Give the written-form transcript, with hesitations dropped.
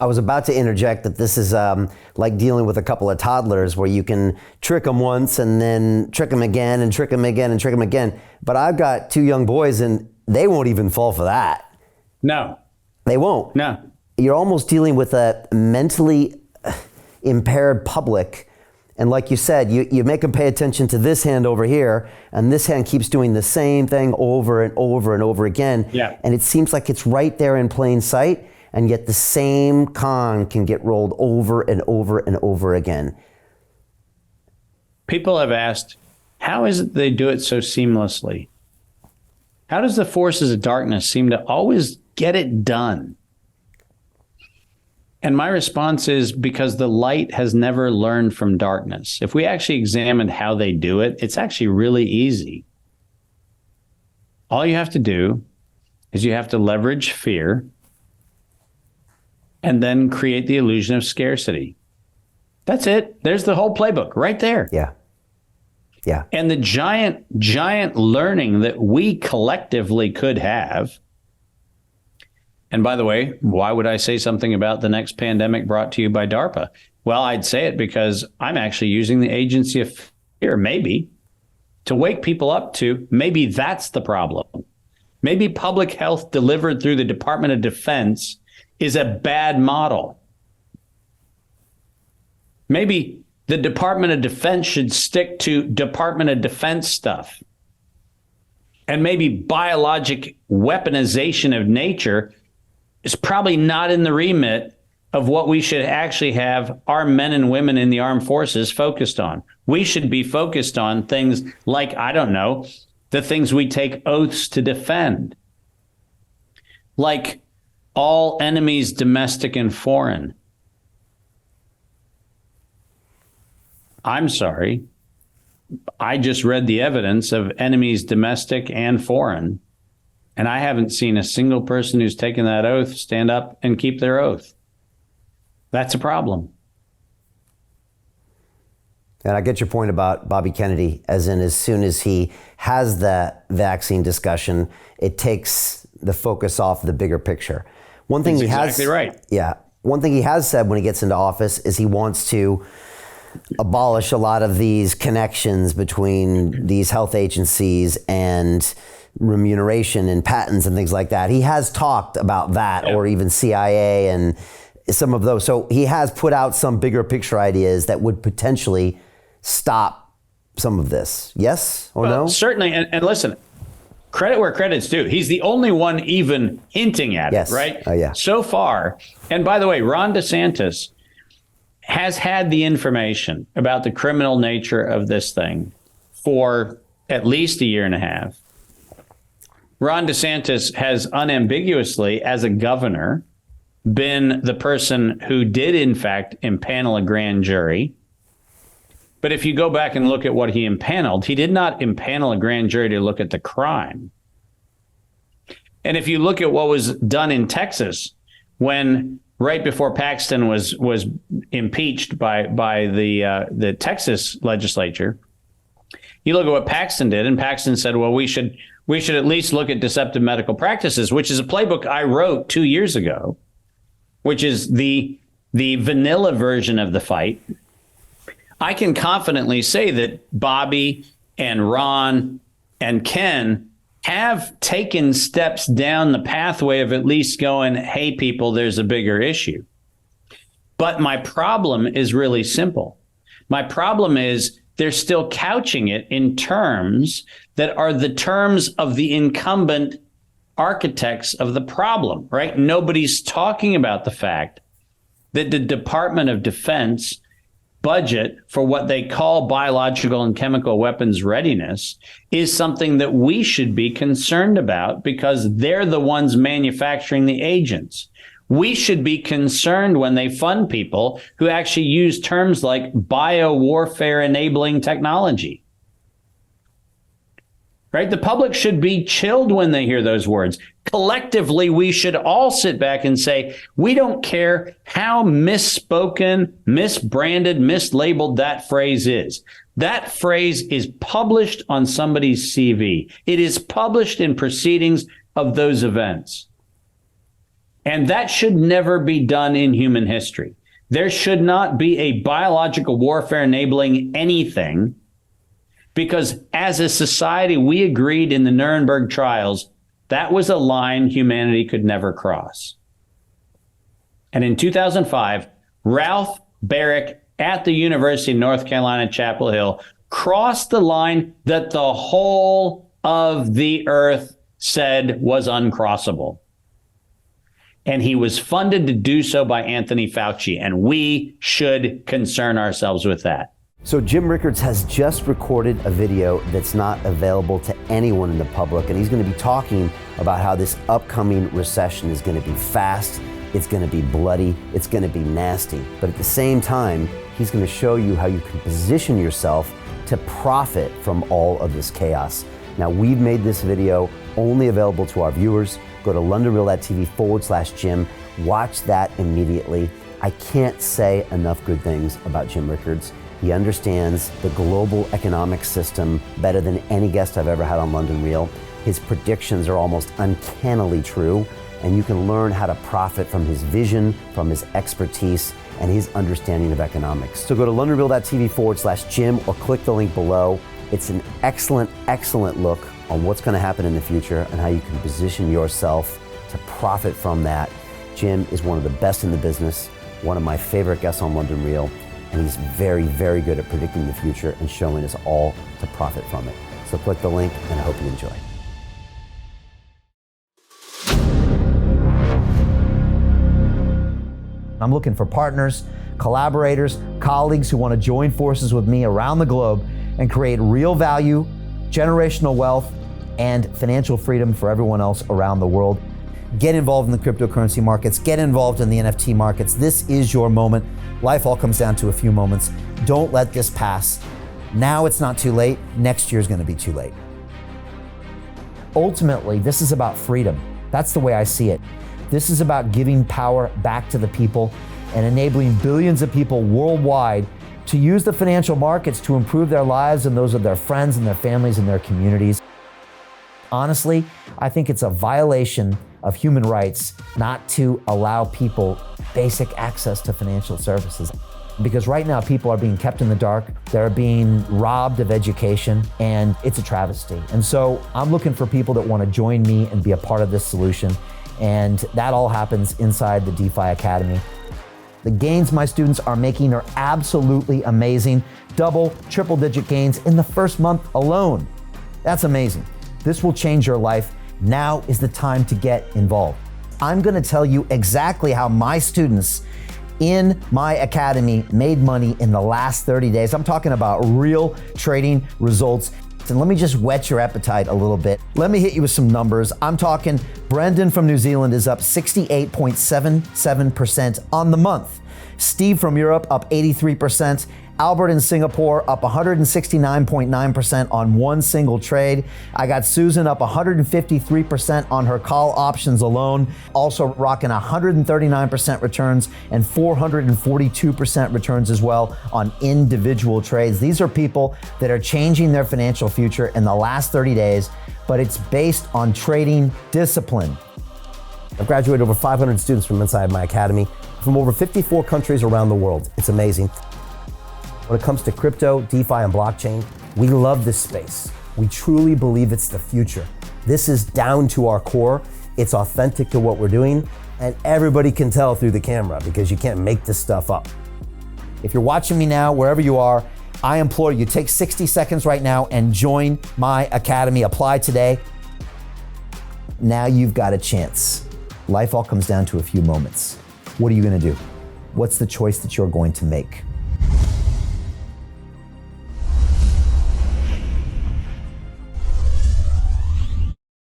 I was about to interject that this is like dealing with a couple of toddlers where you can trick them once and then trick them again and trick them again and trick them again. But I've got two young boys and they won't even fall for that. No. They won't. No. You're almost dealing with a mentally impaired public. And like you said, you make them pay attention to this hand over here, and this hand keeps doing the same thing over and over and over again. Yeah. And it seems like it's right there in plain sight. And yet the same con can get rolled over and over and over again. People have asked, how is it they do it so seamlessly? How does the forces of darkness seem to always get it done? And my response is because the light has never learned from darkness. If we actually examined how they do it, it's actually really easy. All you have to do is you have to leverage fear and then create the illusion of scarcity. That's it. There's the whole playbook right there. Yeah. Yeah. And the giant learning that we collectively could have. And by the way, why would I say something about the next pandemic brought to you by DARPA? Well, I'd say it because I'm actually using the agency of fear, maybe, to wake people up to maybe that's the problem. Maybe public health delivered through the Department of Defense is a bad model. Maybe the Department of Defense should stick to Department of Defense stuff. And maybe biologic weaponization of nature is probably not in the remit of what we should actually have our men and women in the armed forces focused on. We should be focused on things like, I don't know, the things we take oaths to defend. Like all enemies, domestic and foreign. I'm sorry. I just read the evidence of enemies, domestic and foreign, and I haven't seen a single person who's taken that oath stand up and keep their oath. That's a problem. And I get your point about Bobby Kennedy, as in as soon as he has that vaccine discussion, it takes the focus off the bigger picture. One thing That's exactly right. Yeah. One thing he has said when he gets into office is he wants to abolish a lot of these connections between these health agencies and remuneration and patents and things like that. He has talked about that, or even CIA and some of those. So he has put out some bigger picture ideas that would potentially stop some of this. Yes or no? Certainly. And listen, credit where credit's due. He's the only one even hinting at it, right? Yeah. So far. And by the way, Ron DeSantis has had the information about the criminal nature of this thing for at least a year and a half. Ron DeSantis has unambiguously, as a governor, been the person who did, in fact, impanel a grand jury. But if you go back and look at what he impaneled, he did not impanel a grand jury to look at the crime. And if you look at what was done in Texas, when right before Paxton was impeached by the Texas legislature, you look at what Paxton did, and Paxton said, well, we should at least look at deceptive medical practices, which is a playbook I wrote 2 years ago, which is the vanilla version of the fight. I can confidently say that Bobby and Ron and Ken have taken steps down the pathway of at least going, hey, people, there's a bigger issue. But my problem is really simple. My problem is they're still couching it in terms that are the terms of the incumbent architects of the problem, right? Nobody's talking about the fact that the Department of Defense budget for what they call biological and chemical weapons readiness is something that we should be concerned about because they're the ones manufacturing the agents. We should be concerned when they fund people who actually use terms like biowarfare enabling technology. Right? The public should be chilled when they hear those words. Collectively, we should all sit back and say, we don't care how misspoken, misbranded, mislabeled that phrase is. That phrase is published on somebody's CV. It is published in proceedings of those events. And that should never be done in human history. There should not be a biological warfare enabling anything, because as a society, we agreed in the Nuremberg trials that was a line humanity could never cross. And in 2005, Ralph Barrick at the University of North Carolina, Chapel Hill, crossed the line that the whole of the earth said was uncrossable. And he was funded to do so by Anthony Fauci, and we should concern ourselves with that. So Jim Rickards has just recorded a video that's not available to anyone in the public, and he's going to be talking about how this upcoming recession is going to be fast, it's going to be bloody, it's going to be nasty. But at the same time, he's going to show you how you can position yourself to profit from all of this chaos. Now, we've made this video only available to our viewers. Go to londonreal.tv/Jim. Watch that immediately. I can't say enough good things about Jim Rickards. He understands the global economic system better than any guest I've ever had on London Real. His predictions are almost uncannily true, and you can learn how to profit from his vision, from his expertise, and his understanding of economics. So go to londonreal.tv/Jim or click the link below. It's an excellent, excellent look on what's going to happen in the future and how you can position yourself to profit from that. Jim is one of the best in the business, one of my favorite guests on London Real, and he's very, very good at predicting the future and showing us all to profit from it. So click the link, and I hope you enjoy. I'm looking for partners, collaborators, colleagues who want to join forces with me around the globe and create real value, generational wealth, and financial freedom for everyone else around the world. Get involved in the cryptocurrency markets, get involved in the NFT markets. This is your moment. Life all comes down to a few moments. Don't let this pass. Now it's not too late. Next year's going to be too late. Ultimately, this is about freedom. That's the way I see it. This is about giving power back to the people and enabling billions of people worldwide to use the financial markets to improve their lives and those of their friends and their families and their communities. Honestly, I think it's a violation of human rights not to allow people basic access to financial services. Because right now people are being kept in the dark, they're being robbed of education, and it's a travesty. And so I'm looking for people that want to join me and be a part of this solution. And that all happens inside the DeFi Academy. The gains my students are making are absolutely amazing. Double, triple digit gains in the first month alone. That's amazing. This will change your life. Now is the time to get involved. I'm gonna tell you exactly how my students in my academy made money in the last 30 days. I'm talking about real trading results. And let me just whet your appetite a little bit. Let me hit you with some numbers. I'm talking Brendan from New Zealand is up 68.77% on the month. Steve from Europe up 83%. Albert in Singapore up 169.9% on one single trade. I got Susan up 153% on her call options alone, also rocking 139% returns and 442% returns as well on individual trades. These are people that are changing their financial future in the last 30 days, but it's based on trading discipline. I've graduated over 500 students from inside my academy from over 54 countries around the world. It's amazing. When it comes to crypto, DeFi, and blockchain, we love this space. We truly believe it's the future. This is down to our core. It's authentic to what we're doing, and everybody can tell through the camera because you can't make this stuff up. If you're watching me now, wherever you are, I implore you, take 60 seconds right now and join my academy. Apply today. Now you've got a chance. Life all comes down to a few moments. What are you gonna do? What's the choice that you're going to make?